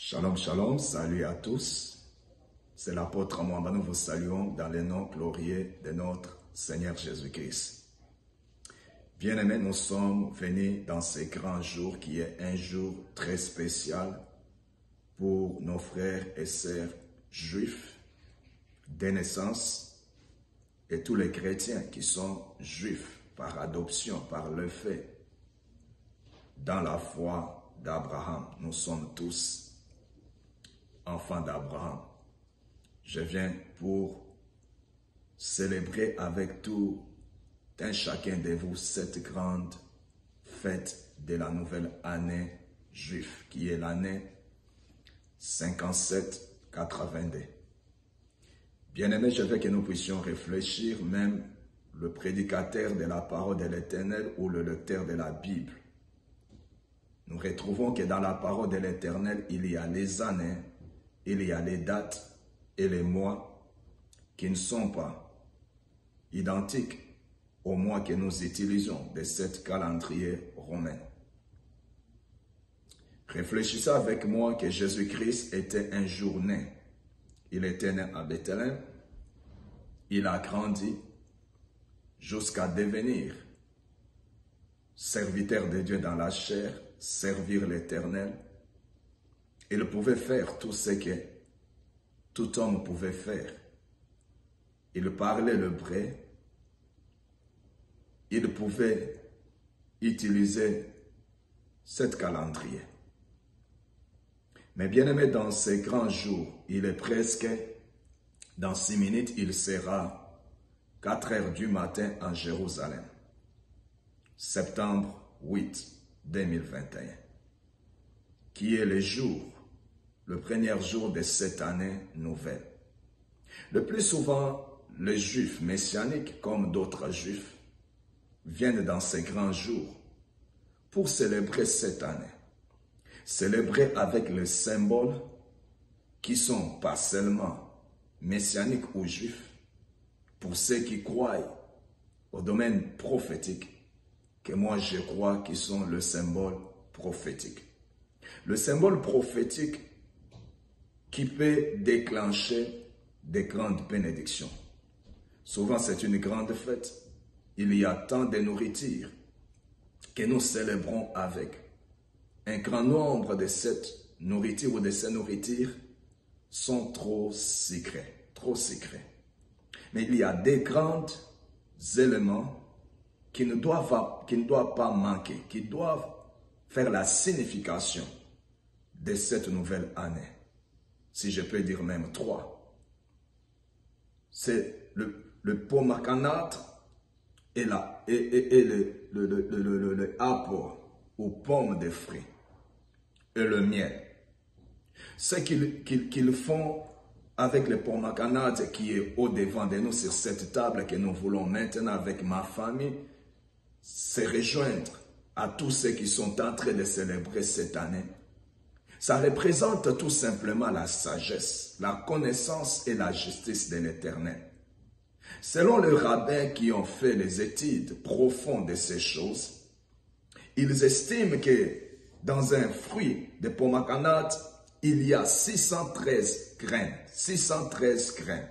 Shalom, shalom, salut à tous. C'est l'apôtre Mwamba, nous vous saluons dans le nom glorieux de notre Seigneur Jésus-Christ. Bien-aimés, nous sommes venus dans ce grand jour qui est un jour très spécial pour nos frères et sœurs juifs de naissance et tous les chrétiens qui sont juifs par adoption, par le fait, dans la foi d'Abraham. Nous sommes tous enfants d'Abraham. Je viens pour célébrer avec tout un chacun de vous cette grande fête de la nouvelle année juive, qui est l'année 57-82. Bien-aimés, je veux que nous puissions réfléchir, même le prédicateur de la parole de l'Éternel ou le lecteur de la Bible. Nous retrouvons que dans la parole de l'Éternel, il y a les années, il y a les dates et les mois qui ne sont pas identiques aux mois que nous utilisons de cet calendrier romain. Réfléchissez avec moi que Jésus-Christ était un jour né. Il était né à Bethléem. Il a grandi jusqu'à devenir serviteur de Dieu dans la chair, servir l'Éternel. Il pouvait faire tout ce que tout homme pouvait faire. Il parlait l'hébreu. Il pouvait utiliser cet calendrier. Mais bien aimé, dans ces grands jours, il est presque, dans 6 minutes, il sera 4 heures du matin en Jérusalem. Septembre 8, 2021. Qui est le jour, le premier jour de cette année nouvelle. Le plus souvent, les juifs messianiques, comme d'autres juifs, viennent dans ces grands jours pour célébrer cette année. Célébrer avec les symboles qui sont pas seulement messianiques ou juifs, pour ceux qui croient au domaine prophétique, que moi je crois qui sont le symbole prophétique. Le symbole prophétique qui peut déclencher des grandes bénédictions. Souvent, c'est une grande fête. Il y a tant de nourriture que nous célébrons avec. Un grand nombre de cette nourriture ou de ces nourritures sont trop secrets, trop secrets. Mais il y a des grands éléments qui ne doivent pas manquer, qui doivent faire la signification de cette nouvelle année. Si je peux dire même 3. C'est le pomegranate et le apple ou pomme de fruits et le miel. Ce qu'ils font avec le pomegranate qui est au-devant de nous sur cette table que nous voulons maintenant avec ma famille, c'est rejoindre à tous ceux qui sont en train de célébrer cette année. Ça représente tout simplement la sagesse, la connaissance et la justice de l'Éternel. Selon les rabbins qui ont fait les études profondes de ces choses, ils estiment que dans un fruit de pomegranate, il y a 613 graines. 613 graines.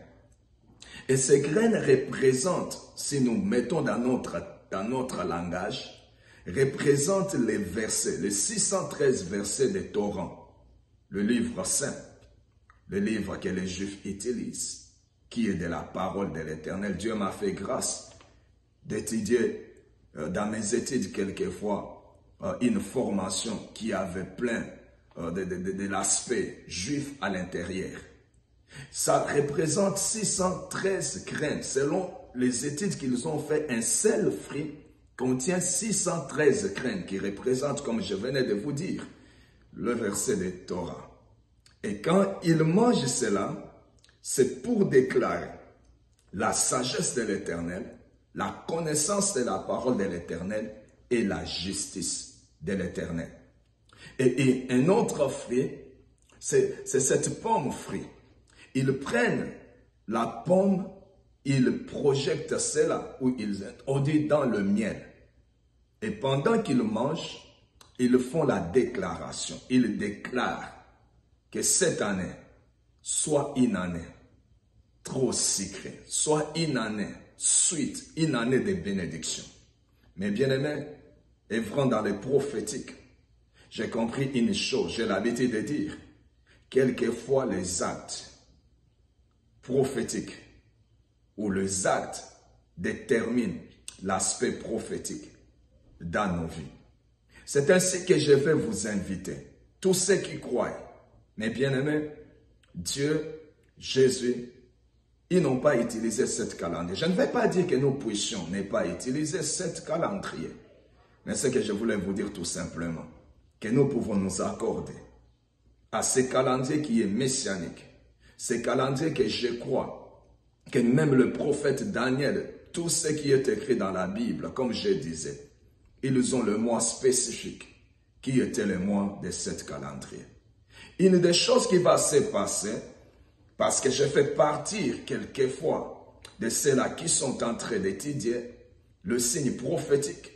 Et ces graines représentent, si nous mettons dans notre langage, représentent les versets, les 613 versets de Torah, le livre saint, le livre que les Juifs utilisent, qui est de la parole de l'Éternel. Dieu m'a fait grâce d'étudier dans mes études quelquefois une formation qui avait plein de l'aspect juif à l'intérieur. Ça représente 613 graines. Selon les études qu'ils ont fait, un seul fruit contient 613 graines qui représentent, comme je venais de vous dire, le verset de Torah. Et quand ils mangent cela, c'est pour déclarer la sagesse de l'Éternel, la connaissance de la parole de l'Éternel et la justice de l'Éternel. Et un autre fruit, c'est cette pomme fruit. Ils prennent la pomme, ils projettent cela ou ils introduisent dans le miel. Et pendant qu'ils mangent, ils font la déclaration. Ils déclarent que cette année soit une année trop sucrée, soit une année suite, une année de bénédiction. Mes bien-aimés, œuvrant dans les prophétiques, j'ai compris une chose, j'ai l'habitude de dire, quelquefois les actes prophétiques ou les actes déterminent l'aspect prophétique dans nos vies. C'est ainsi que je vais vous inviter, tous ceux qui croient, mes bien-aimés, Dieu, Jésus, ils n'ont pas utilisé cette calendrier. Je ne vais pas dire que nous puissions ne pas utiliser cette calendrier, mais ce que je voulais vous dire tout simplement, que nous pouvons nous accorder à ce calendrier qui est messianique, ce calendrier que je crois, que même le prophète Daniel, tout ce qui est écrit dans la Bible, comme je disais, ils ont le mois spécifique qui était le mois de cette calendrier. Une des choses qui va se passer, parce que je fais partir quelquefois de ceux-là qui sont en train d'étudier le signe prophétique,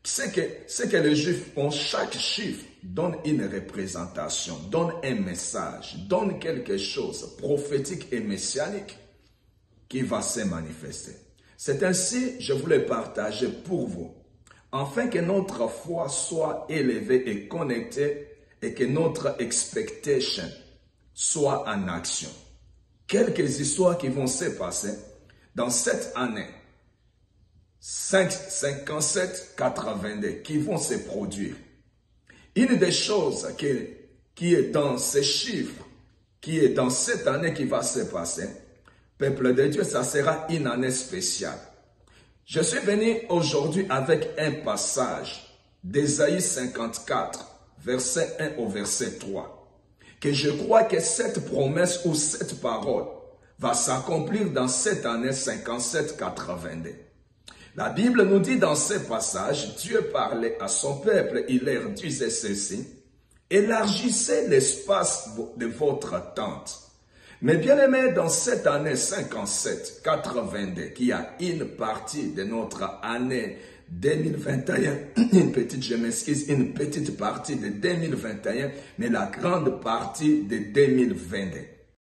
c'est que les Juifs ont, chaque chiffre donne une représentation, donne un message, donne quelque chose prophétique et messianique qui va se manifester. C'est ainsi, je voulais partager pour vous, afin que notre foi soit élevée et connectée et que notre expectation soit en action. Quelques histoires qui vont se passer dans cette année 57-82 qui vont se produire. Une des choses qui est dans ces chiffres, qui est dans cette année qui va se passer, peuple de Dieu, ça sera une année spéciale. Je suis venu aujourd'hui avec un passage d'Ésaïe 54, verset 1 au verset 3. Que je crois que cette promesse ou cette parole va s'accomplir dans cette année 57-82. La Bible nous dit dans ce passage, Dieu parlait à son peuple, il leur disait ceci, élargissez l'espace de votre tente. Mais bien aimé, dans cette année 57-82, qui a une partie de notre année 2021, une petite partie de 2021, mais la grande partie de 2022.